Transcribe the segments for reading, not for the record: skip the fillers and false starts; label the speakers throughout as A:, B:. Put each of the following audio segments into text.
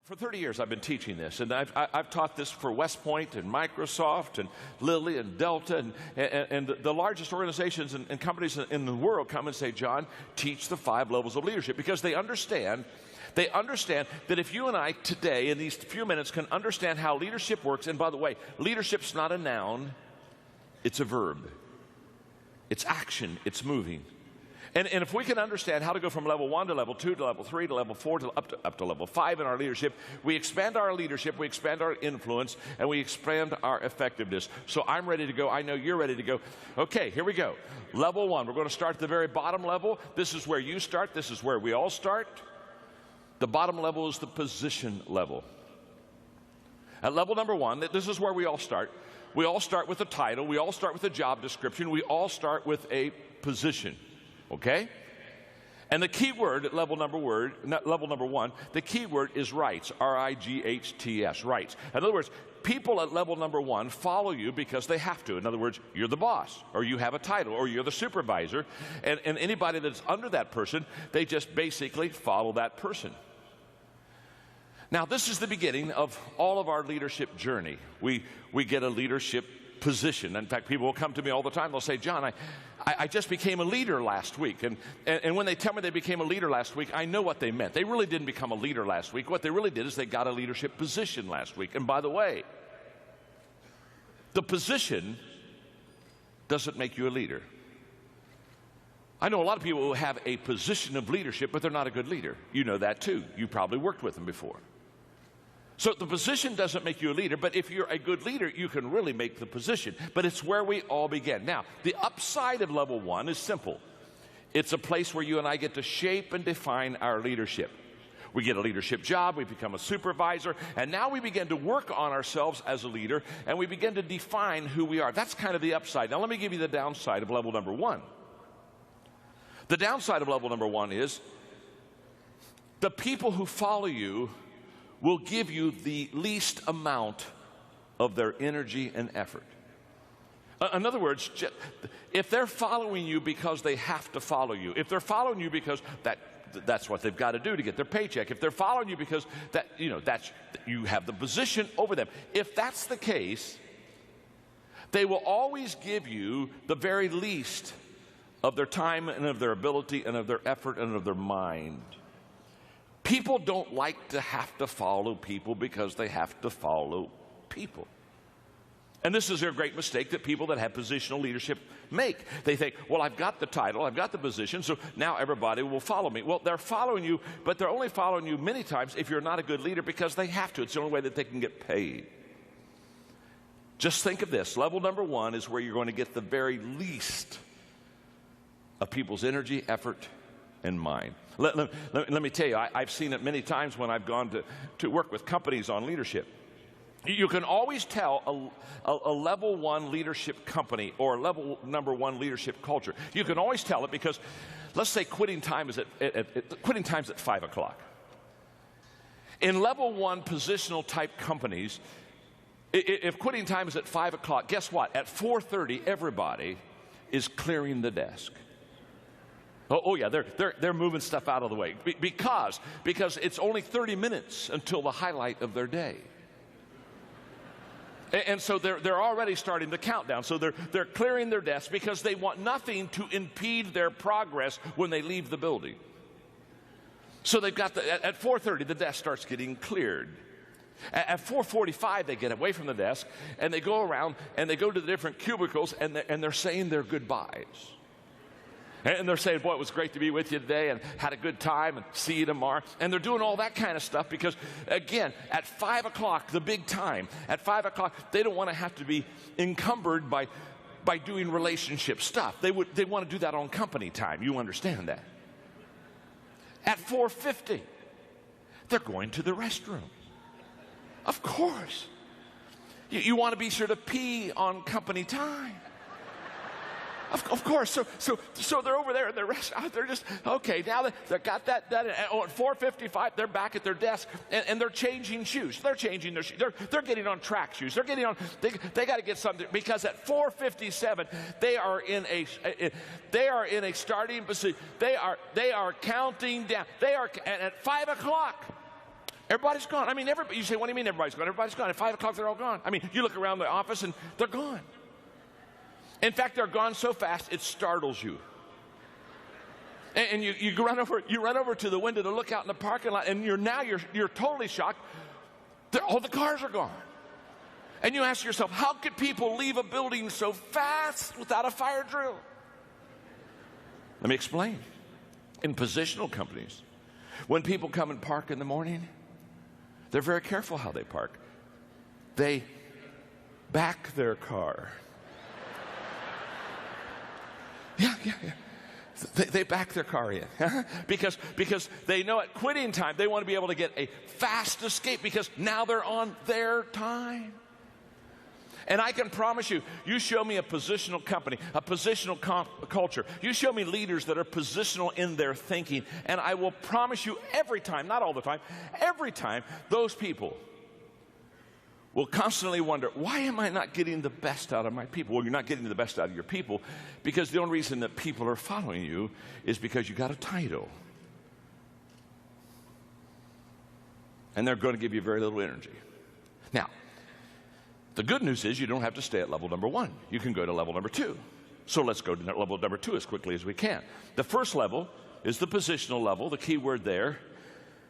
A: For 30 years, I've been teaching this, and I've taught this for West Point and Microsoft and Lilly and Delta, and the largest organizations and companies in the world come and say, John, teach the 5 levels of leadership, because they understand that if you and I today, in these few minutes, can understand how leadership works, and by the way, leadership's not a noun, it's a verb. It's action, it's moving. And if we can understand how to go from level 1 to level 2 to level 3 to level 4 to up to level 5 in our leadership, we expand our leadership, we expand our influence, and we expand our effectiveness. So I'm ready to go. I know you're ready to go. Okay, here we go. Level 1. We're going to start at the very bottom level. This is where you start. This is where we all start. The bottom level is the position level. At level number 1, this is where we all start. We all start with a title. We all start with a job description. We all start with a position. Okay? And the key word at level number 1, the key word is rights, R-I-G-H-T-S, rights. In other words, people at level number 1 follow you because they have to. In other words, you're the boss, or you have a title, or you're the supervisor, and anybody that's under that person, they just basically follow that person. Now, this is the beginning of all of our leadership journey. We get a leadership position. In fact, people will come to me all the time. They'll say, John, I just became a leader last week. And when they tell me they became a leader last week, I know what they meant. They really didn't become a leader last week. What they really did is they got a leadership position last week. And by the way, the position doesn't make you a leader. I know a lot of people who have a position of leadership, but they're not a good leader. You know that too. You probably worked with them before. So the position doesn't make you a leader, but if you're a good leader, you can really make the position. But it's where we all begin. Now, the upside of level 1 is simple. It's a place where you and I get to shape and define our leadership. We get a leadership job, we become a supervisor, and now we begin to work on ourselves as a leader, and we begin to define who we are. That's kind of the upside. Now, let me give you the downside of level number 1. The downside of level number 1 is the people who follow you will give you the least amount of their energy and effort. In other words, if they're following you because they have to follow you, if they're following you because that's what they've got to do to get their paycheck, if they're following you because you have the position over them, if that's the case, they will always give you the very least of their time and of their ability and of their effort and of their mind. People don't like to have to follow people because they have to follow people. And this is a great mistake that people that have positional leadership make. They think, well, I've got the title, I've got the position, so now everybody will follow me. Well, they're following you, but they're only following you many times if you're not a good leader because they have to. It's the only way that they can get paid. Just think of this. Level number 1 is where you're going to get the very least of people's energy, effort, and mind. Let me tell you, I've seen it many times when I've gone to work with companies on leadership. You can always tell a level 1 leadership company or a level number 1 leadership culture. You can always tell it because, let's say quitting time is quitting time's at 5 o'clock. In level 1 positional type companies, if quitting time is at 5 o'clock, guess what? At 4:30, everybody is clearing the desk. Oh yeah, they're moving stuff out of the way because it's only 30 minutes until the highlight of their day. And so they're already starting the countdown. So they're clearing their desks because they want nothing to impede their progress when they leave the building. So they've got at 4:30 the desk starts getting cleared. At 4:45 they get away from the desk and they go around and they go to the different cubicles and they're saying their goodbyes. And they're saying, boy, it was great to be with you today and had a good time and see you tomorrow. And they're doing all that kind of stuff because, again, at 5 o'clock, the big time, at 5 o'clock, they don't want to have to be encumbered by doing relationship stuff. They want to do that on company time. You understand that. At 4:50, they're going to the restroom. Of course. You want to be sure to pee on company time. Of course, so they're over there in the restaurant. They're just, okay, now they've got that done. At 4:55, they're back at their desk, and they're changing shoes. They're changing their shoes. They're getting on track shoes. They're getting on, they got to get something, because at 4:57, they are in a starting position. They are counting down. And at 5 o'clock, Everybody's gone. I mean, you say, what do you mean everybody's gone? Everybody's gone. At 5 o'clock, they're all gone. I mean, you look around the office and they're gone. In fact, they're gone so fast, it startles you. And you run over to the window to look out in the parking lot, and you're totally shocked. All the cars are gone. And you ask yourself, how could people leave a building so fast without a fire drill? Let me explain. In positional companies, when people come and park in the morning, they're very careful how they park. They back their car. Yeah. They back their car in because they know at quitting time they want to be able to get a fast escape because now they're on their time. And I can promise you, you show me a positional company, a positional culture. You show me leaders that are positional in their thinking, and I will promise you every time, not all the time, every time, those people will constantly wonder, why am I not getting the best out of my people? Well, you're not getting the best out of your people because the only reason that people are following you is because you got a title. And they're going to give you very little energy. Now, the good news is you don't have to stay at level number 1. You can go to level number 2. So let's go to level number 2 as quickly as we can. The first level is the positional level. The key word there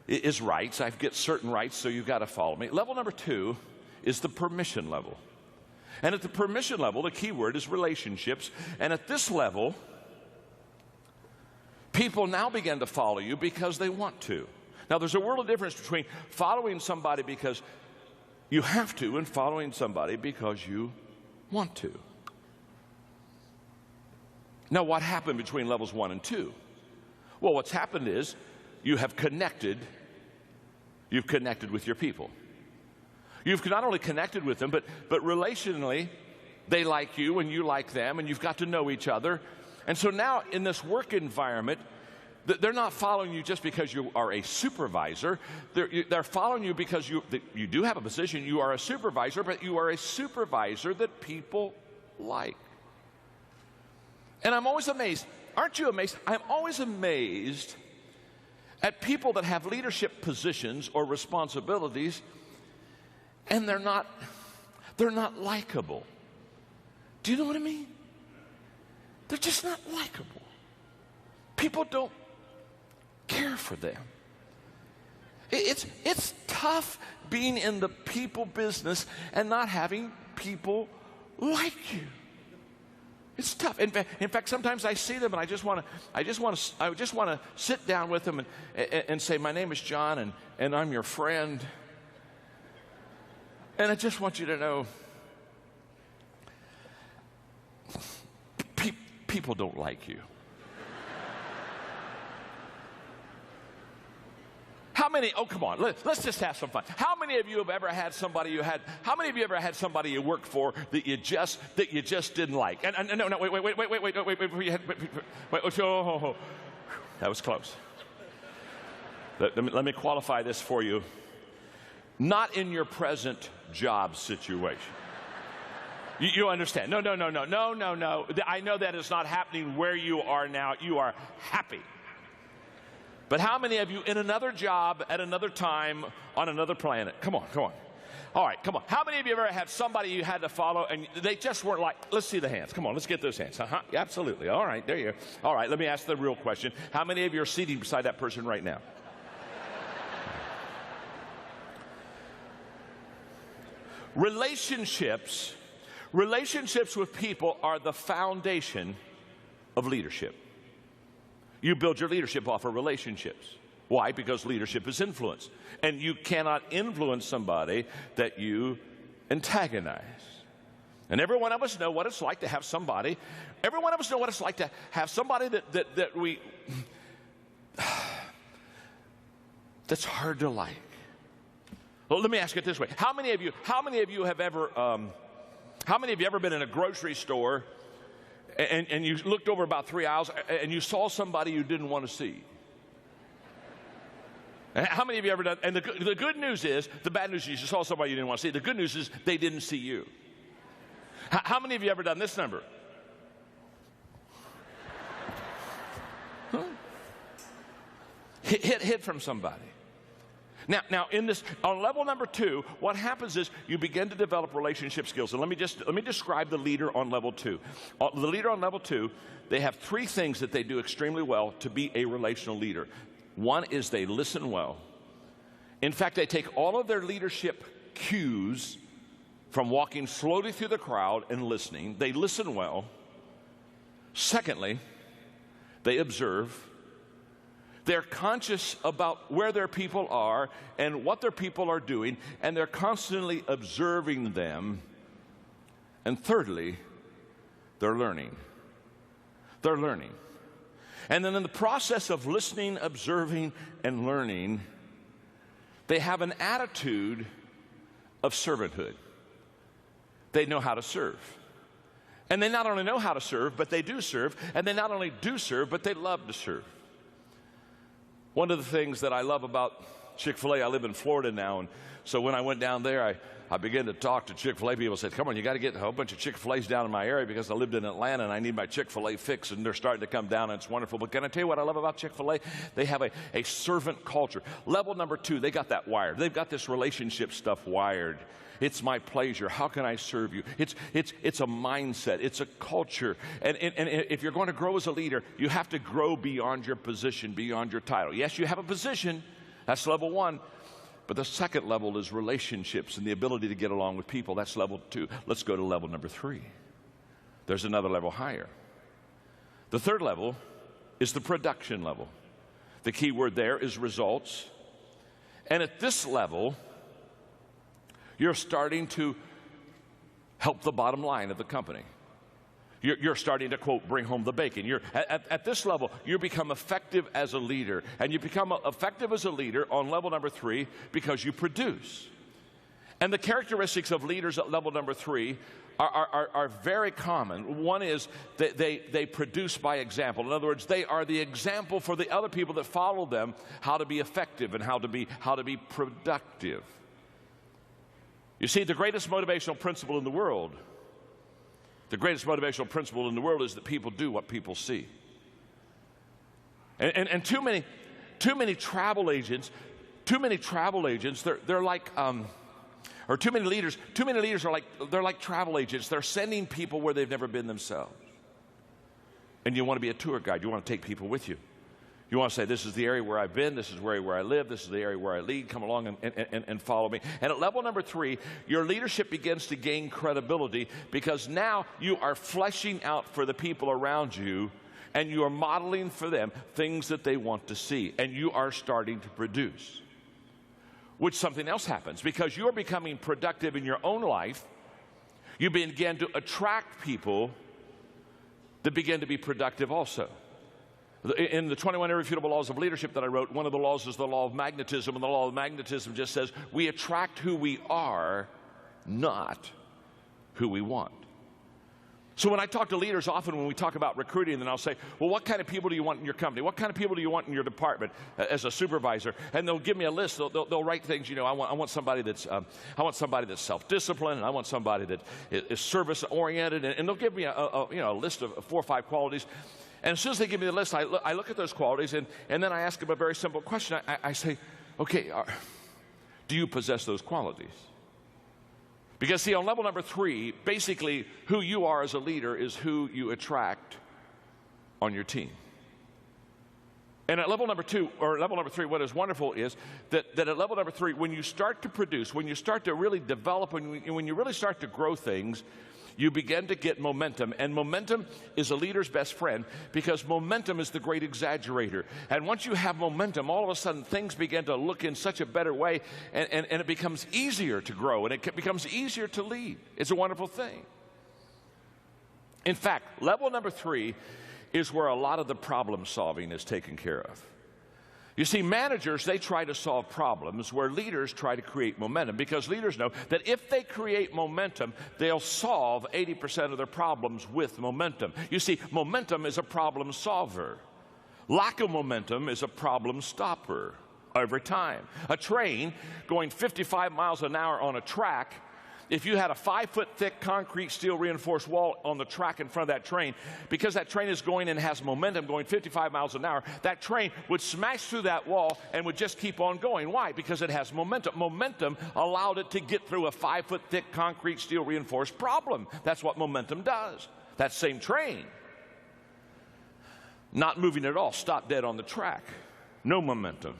A: is rights. I get certain rights, so you've got to follow me. Level number 2 is the permission level. And at the permission level, the key word is relationships. And at this level, people now begin to follow you because they want to. Now, there's a world of difference between following somebody because you have to and following somebody because you want to. Now, what happened between levels 1 and 2? Well, what's happened is you've connected with your people. You've not only connected with them, but relationally, they like you and you like them, and you've got to know each other. And so now in this work environment, they're not following you just because you are a supervisor. They're following you because you do have a position. You are a supervisor, but you are a supervisor that people like. And I'm always amazed. Aren't you amazed? I'm always amazed at people that have leadership positions or responsibilities, and they're not likable. Do you know what I mean? They're just not likable. People don't care for them. It's tough being in the people business and not having people like you. It's tough. In fact, sometimes I see them and I just want to sit down with them and say, my name is John and I'm your friend. And I just want you to know, people don't like you. How many, oh, come on, let's just have some fun. How many of you have ever had somebody you worked for that you just didn't like? And no, wait, oh, that was close. Let me qualify this for you. Not in your present job situation. You understand? No. I know that is not happening where you are now. You are happy. But how many of you in another job at another time on another planet? Come on. All right, come on. How many of you ever had somebody you had to follow and they just weren't like, let's see the hands. Come on, let's get those hands. Yeah, absolutely. All right, there you go. All right, let me ask the real question. How many of you are seated beside that person right now? Relationships with people are the foundation of leadership. You build your leadership off of relationships. Why? Because leadership is influence. And you cannot influence somebody that you antagonize. And every one of us know what it's like to have somebody. Every one of us know what it's like to have somebody that we that's hard to like. Well, let me ask it this way: How many of you have ever been in a grocery store and you looked over about 3 aisles and you saw somebody you didn't want to see? How many of you ever done? And the good news is, the bad news is you saw somebody you didn't want to see. The good news is they didn't see you. How many of you ever done this number? Huh? Hid from somebody. Now on level number 2, what happens is you begin to develop relationship skills. And let me describe the leader on level 2. The leader on level 2, they have 3 things that they do extremely well to be a relational leader. One is they listen well. In fact, they take all of their leadership cues from walking slowly through the crowd and listening. They listen well. Secondly, they observe. They're conscious about where their people are and what their people are doing, and they're constantly observing them. And thirdly, they're learning. They're learning. And then in the process of listening, observing, and learning, they have an attitude of servanthood. They know how to serve. And they not only know how to serve, but they do serve. And they not only do serve, but they love to serve. One of the things that I love about Chick-fil-A, I live in Florida now, and so when I went down there, I began to talk to Chick-fil-A people. Said, come on, you got to get a whole bunch of Chick-fil-A's down in my area because I lived in Atlanta and I need my Chick-fil-A fix, and they're starting to come down, and it's wonderful. But can I tell you what I love about Chick-fil-A? They have a servant culture. Level number 2, they got that wired. They've got this relationship stuff wired. It's my pleasure. How can I serve you? It's a mindset. It's a culture. And if you're going to grow as a leader, you have to grow beyond your position, beyond your title. Yes, you have a position. That's level 1. But the second level is relationships and the ability to get along with people. That's level 2. Let's go to level number 3. There's another level higher. The third level is the production level. The key word there is results. And at this level, you're starting to help the bottom line of the company. You're starting to, quote, bring home the bacon. You're at this level, you become effective as a leader. And you become effective as a leader on level number 3 because you produce. And the characteristics of leaders at level number 3 are very common. One is that they produce by example. In other words, they are the example for the other people that follow them how to be effective and how to be productive. You see, the greatest motivational principle in the world, is that people do what people see. And too many travel agents, they're like, or too many leaders are like travel agents. They're sending people where they've never been themselves. And you want to be a tour guide. You want to take people with you. You want to say, this is the area where I've been, this is where I live, this is the area where I lead, come along and follow me. And at level number 3, your leadership begins to gain credibility because now you are fleshing out for the people around you and you are modeling for them things that they want to see. And you are starting to produce. Which something else happens because you're becoming productive in your own life. You begin to attract people that begin to be productive also. In the 21 Irrefutable Laws of Leadership that I wrote, one of the laws is the law of magnetism, and the law of magnetism just says we attract who we are, not who we want. So when I talk to leaders, often when we talk about recruiting, then I'll say, well, what kind of people do you want in your company? What kind of people do you want in your department as a supervisor? And they'll give me a list. They'll write things, I want somebody that's self-disciplined, and I want somebody that is service-oriented, and they'll give me a list of 4 or 5 qualities. And as soon as they give me the list, I look at those qualities, and then I ask them a very simple question. I say, okay, do you possess those qualities? Because, see, on level number 3, basically who you are as a leader is who you attract on your team. And at level number 2, or level number 3, what is wonderful is that at level number 3, when you start to produce, when you start to really develop, when you really start to grow things, you begin to get momentum. And momentum is a leader's best friend because momentum is the great exaggerator. And once you have momentum, all of a sudden things begin to look in such a better way, and it becomes easier to grow, and it becomes easier to lead. It's a wonderful thing. In fact, level number 3 is where a lot of the problem solving is taken care of. You see, managers, they try to solve problems where leaders try to create momentum because leaders know that if they create momentum, they'll solve 80% of their problems with momentum. You see, momentum is a problem solver. Lack of momentum is a problem stopper every time. A train going 55 miles an hour on a track if you had a 5-foot thick concrete steel reinforced wall on the track in front of that train, because that train is going and has momentum going 55 miles an hour, that train would smash through that wall and would just keep on going. Why? Because it has momentum. Momentum allowed it to get through a 5-foot thick concrete steel reinforced problem. That's what momentum does. That same train, not moving at all, stopped dead on the track. No momentum.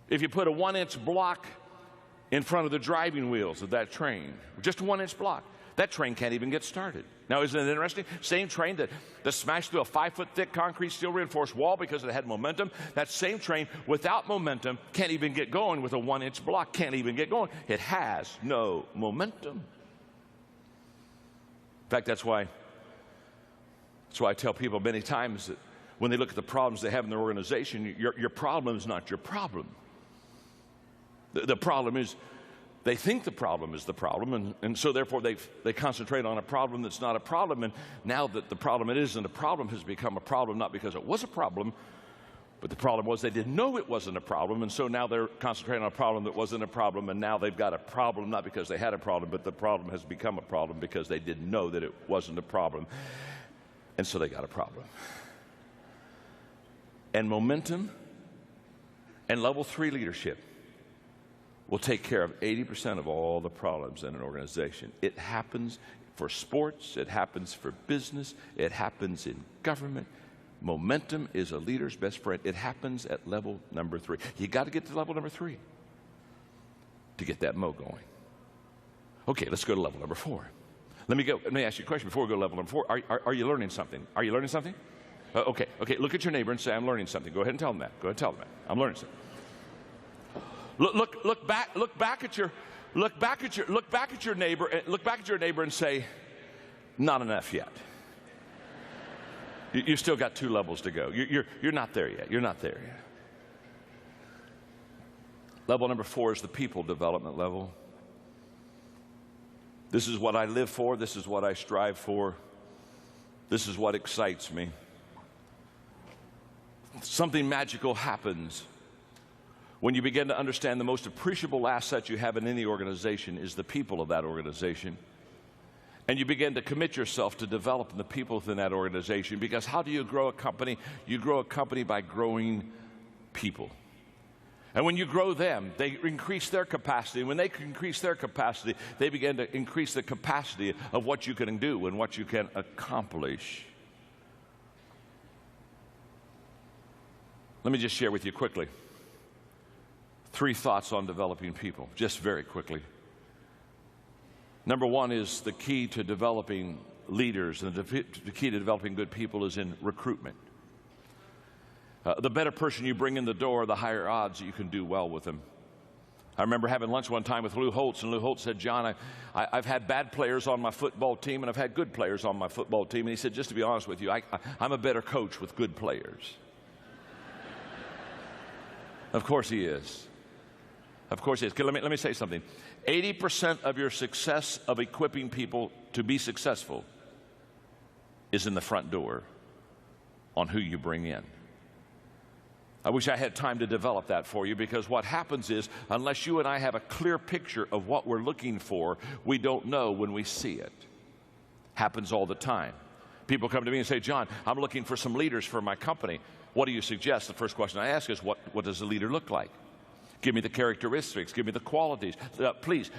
A: If you put a 1-inch block in front of the driving wheels of that train, just a 1-inch block, that train can't even get started. Now, isn't it interesting? Same train that smashed through a 5-foot thick concrete steel reinforced wall because it had momentum, that same train without momentum can't even get going with a 1-inch block, can't even get going. It has no momentum. In fact, that's why I tell people many times that when they look at the problems they have in their organization, your problem is not your problem. The problem is they think the problem is the problem, and so therefore they concentrate on a problem that's not a problem, and now that the problem it isn't a problem has become a problem, not because it was a problem, but the problem was they didn't know it wasn't a problem, and so now they're concentrating on a problem that wasn't a problem, and now they've got a problem not because they had a problem, but the problem has become a problem because they didn't know that it wasn't a problem, and so they got a problem. And momentum and level 3 leadership will take care of 80% of all the problems in an organization. It happens for sports, it happens for business, it happens in government. Momentum is a leader's best friend. It happens at level number 3. You got to get to level number 3 to get that mo going. Okay, let's go to level number 4. Let me ask you a question before we go to level number 4. Are you learning something? Are you learning something? Okay, look at your neighbor and say, I'm learning something. Go ahead and tell them that. Go ahead and tell them that. I'm learning something. Look back at your neighbor and say, not enough yet. You still got 2 levels to go. You're not there yet. You're not there yet. Level number 4 is the people development level. This is what I live for. This is what I strive for. This is what excites me. Something magical happens when you begin to understand the most appreciable asset you have in any organization is the people of that organization. And you begin to commit yourself to developing the people within that organization, because how do you grow a company? You grow a company by growing people. And when you grow them, they increase their capacity. And when they increase their capacity, they begin to increase the capacity of what you can do and what you can accomplish. Let me just share with you quickly 3 thoughts on developing people, just very quickly. Number 1 is the key to developing leaders, and the key to developing good people is in recruitment. The better person you bring in the door, the higher odds that you can do well with them. I remember having lunch one time with Lou Holtz, and Lou Holtz said, John, I've had bad players on my football team, and I've had good players on my football team. And he said, just to be honest with you, I'm a better coach with good players. Of course he is. Of course he is. Let me say something. 80% of your success of equipping people to be successful is in the front door on who you bring in. I wish I had time to develop that for you, because what happens is, unless you and I have a clear picture of what we're looking for, we don't know when we see it. Happens all the time. People come to me and say, John, I'm looking for some leaders for my company. What do you suggest? The first question I ask is, what does a leader look like? Give me the characteristics. Give me the qualities. Please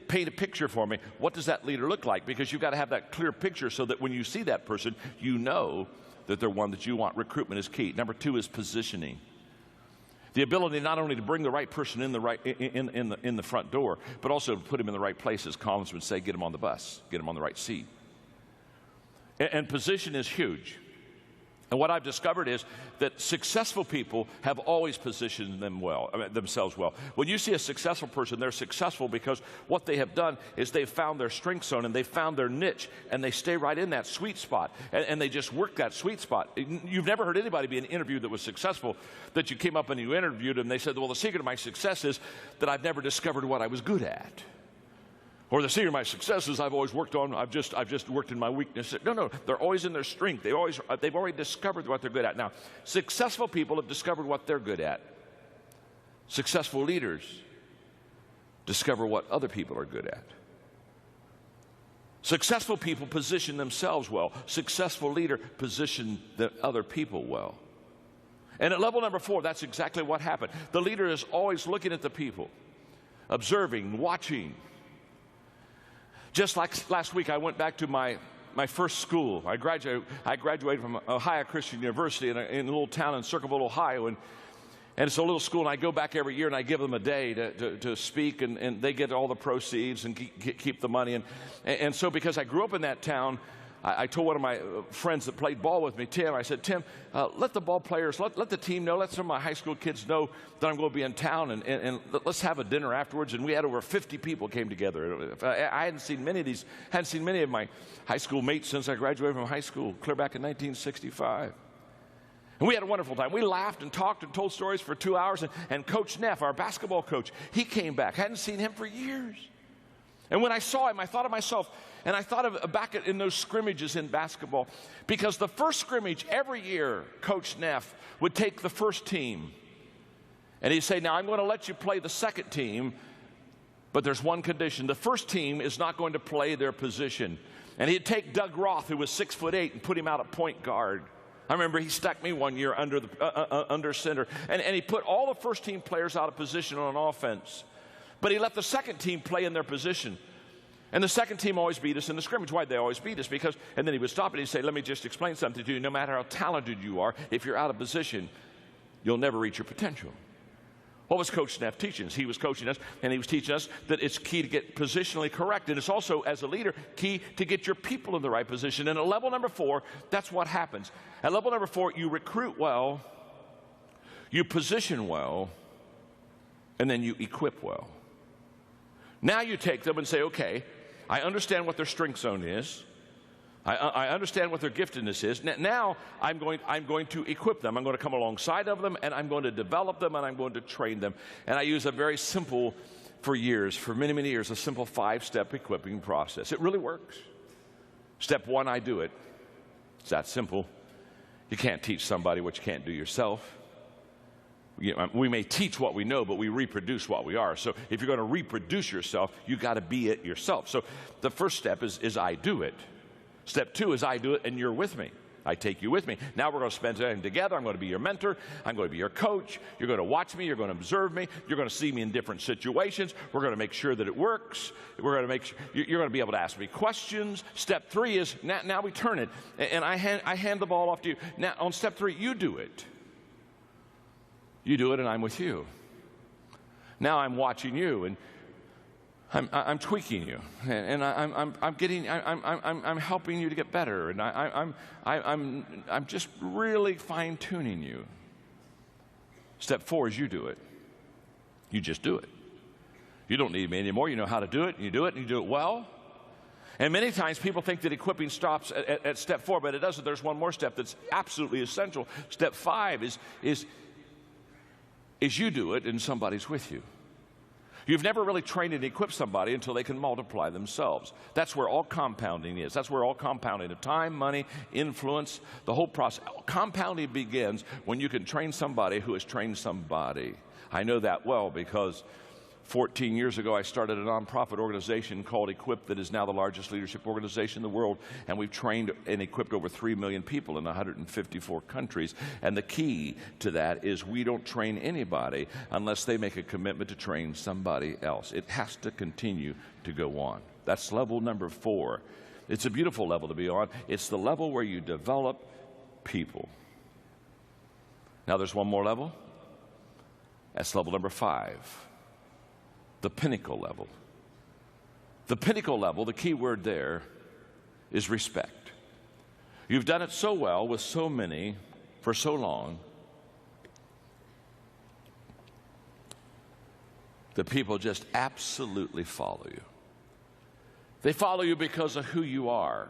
A: paint a picture for me. What does that leader look like? Because you've got to have that clear picture so that when you see that person, you know that they're one that you want. Recruitment is key. Number 2 is positioning. The ability not only to bring the right person in the front door, but also to put him in the right places. Collins would say, get him on the bus, get him on the right seat. And position is huge. And what I've discovered is that successful people have always positioned themselves well. When you see a successful person, they're successful because what they have done is they've found their strength zone and they've found their niche, and they stay right in that sweet spot, and they just work that sweet spot. You've never heard anybody be in an interview that was successful that you came up and you interviewed them and they said, well, the secret of my success is that I've never discovered what I was good at. Or the secret of my success is I've always worked on, I've just worked in my weakness. No, they're always in their strength. They've already discovered what they're good at. Now, successful people have discovered what they're good at. Successful leaders Discover what other people are good at. Successful people position themselves well. Successful leader position the other people well. And at level number 4, that's exactly what happened. The leader is always looking at the people, observing, watching. Just like last week, I went back to my first school. I graduated from Ohio Christian University in a little town in Circleville, Ohio, and it's a little school, and I go back every year, and I give them a day to speak, and they get all the proceeds and keep the money. And so because I grew up in that town, I told one of my friends that played ball with me, Tim, I said, Tim, let the ball players, let the team know, let some of my high school kids know that I'm going to be in town, and let's have a dinner afterwards. And we had over 50 people came together. I hadn't seen many of my high school mates since I graduated from high school, clear back in 1965. And we had a wonderful time. We laughed and talked and told stories for 2 hours. And Coach Neff, our basketball coach, he came back. Hadn't seen him for years. And when I saw him, I thought of myself, and I thought of back in those scrimmages in basketball, because the first scrimmage every year, Coach Neff would take the first team, and he'd say, now I'm going to let you play the second team, but there's one condition. The first team is not going to play their position. And he'd take Doug Roth, who was 6'8", and put him out at point guard. I remember he stuck me one year under center, and he put all the first team players out of position on offense. But he let the second team play in their position. And the second team always beat us in the scrimmage. Why'd they always beat us? Because, and then he would stop and he'd say, let me just explain something to you. No matter how talented you are, if you're out of position, you'll never reach your potential. What was Coach Neff teaching us? He was coaching us, and he was teaching us that it's key to get positionally correct. And it's also, as a leader, key to get your people in the right position. And at level number 4, that's what happens. At level number 4, you recruit well, you position well, and then you equip well. Now you take them and say, okay, I understand what their strength zone is. I understand what their giftedness is. Now I'm going to equip them. I'm going to come alongside of them, and I'm going to develop them, and I'm going to train them. And I use a very simple, for many, many years, a simple 5-step equipping process. It really works. Step 1, I do it. It's that simple. You can't teach somebody what you can't do yourself. We may teach what we know, but we reproduce what we are. So if you're going to reproduce yourself, you've got to be it yourself. So the first step is I do it. Step 2 is I do it and you're with me. I take you with me. Now we're going to spend time together. I'm going to be your mentor. I'm going to be your coach. You're going to watch me. You're going to observe me. You're going to see me in different situations. We're going to make sure that it works. We're going to make sure you're going to be able to ask me questions. Step 3 is now we turn it, and I hand the ball off to you. Now on step 3, you do it. You do it, and I'm with you. Now I'm watching you, and I'm tweaking you, and I'm helping you to get better, and I'm just really fine-tuning you. Step 4 is you do it. You just do it. You don't need me anymore. You know how to do it, and you do it, and you do it well. And many times people think that equipping stops at step 4, but it doesn't. There's one more step that's absolutely essential. Step 5 is you do it, and somebody's with you. You've never really trained and equipped somebody until they can multiply themselves. That's where all compounding is. That's where all compounding of time, money, influence, the whole process. Compounding begins when you can train somebody who has trained somebody. I know that well because 14 years ago, I started a nonprofit organization called Equip that is now the largest leadership organization in the world, and we've trained and equipped over 3 million people in 154 countries. And the key to that is we don't train anybody unless they make a commitment to train somebody else. It has to continue to go on. That's level number 4. It's a beautiful level to be on. It's the level where you develop people. Now there's one more level. That's level number 5. The pinnacle level. The pinnacle level, the key word there is respect. You've done it so well with so many for so long that people just absolutely follow you. They follow you because of who you are,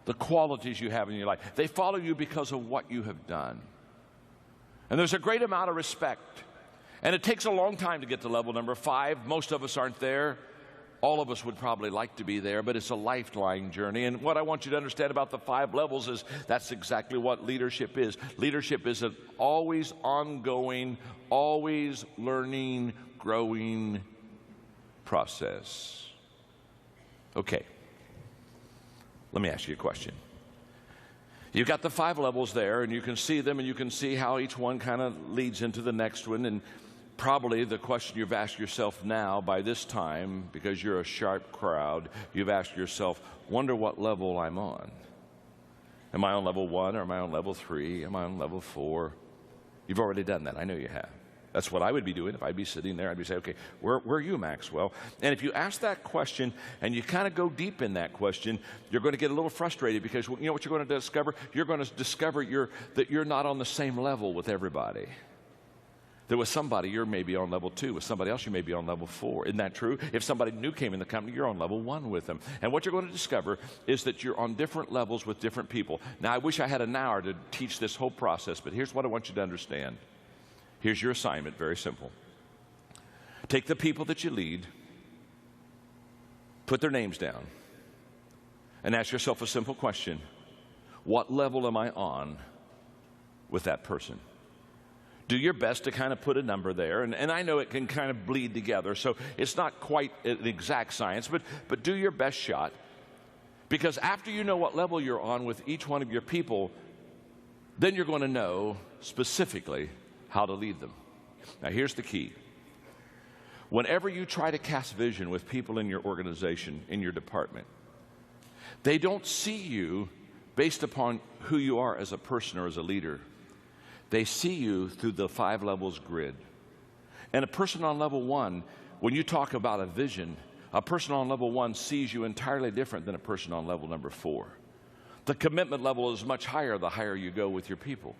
A: the qualities you have in your life. They follow you because of what you have done. And there's a great amount of respect. And it takes a long time to get to level number 5. Most of us aren't there. All of us would probably like to be there, but it's a lifelong journey. And what I want you to understand about the 5 levels is that's exactly what leadership is. Leadership is an always ongoing, always learning, growing process. Okay, let me ask you a question. You've got the 5 levels there, and you can see them, and you can see how each one kind of leads into the next one. And probably the question you've asked yourself now by this time, because you're a sharp crowd, you've asked yourself, wonder what level I'm on. Am I on level 1, or am I on level 3? Am I on level 4? You've already done that. I know you have. That's what I would be doing if I'd be sitting there. I'd be saying, okay, where are you, Maxwell? And if you ask that question and you kind of go deep in that question, you're going to get a little frustrated, because you know what you're going to discover? You're going to discover that you're not on the same level with everybody. That with somebody, you're maybe on level 2. With somebody else, you may be on level 4. Isn't that true? If somebody new came in the company, you're on level 1 with them. And what you're going to discover is that you're on different levels with different people. Now, I wish I had an hour to teach this whole process, but here's what I want you to understand. Here's your assignment, very simple. Take the people that you lead, put their names down, and ask yourself a simple question. What level am I on with that person? Do your best to kind of put a number there, and I know it can kind of bleed together, so it's not quite an exact science, but do your best shot, because after you know what level you're on with each one of your people, then you're going to know specifically how to lead them. Now, here's the key. Whenever you try to cast vision with people in your organization, in your department, they don't see you based upon who you are as a person or as a leader. They see you through the 5 levels grid. And a person on level 1, when you talk about a vision, a person on level 1 sees you entirely different than a person on level number 4. The commitment level is much higher the higher you go with your people.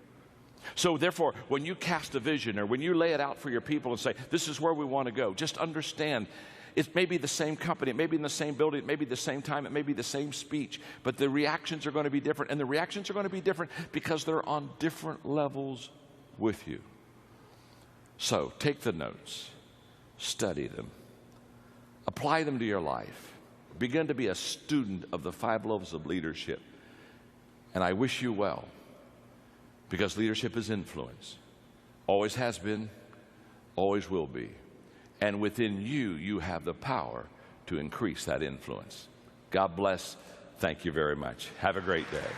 A: So therefore, when you cast a vision, or when you lay it out for your people and say, this is where we want to go, just understand, it may be the same company, it may be in the same building, it may be the same time, it may be the same speech, but the reactions are going to be different. And the reactions are going to be different because they're on different levels with you. So take the notes, study them, apply them to your life, begin to be a student of the 5 levels of leadership. And I wish you well. Because leadership is influence. Always has been, always will be. And within you, you have the power to increase that influence. God bless. Thank you very much. Have a great day.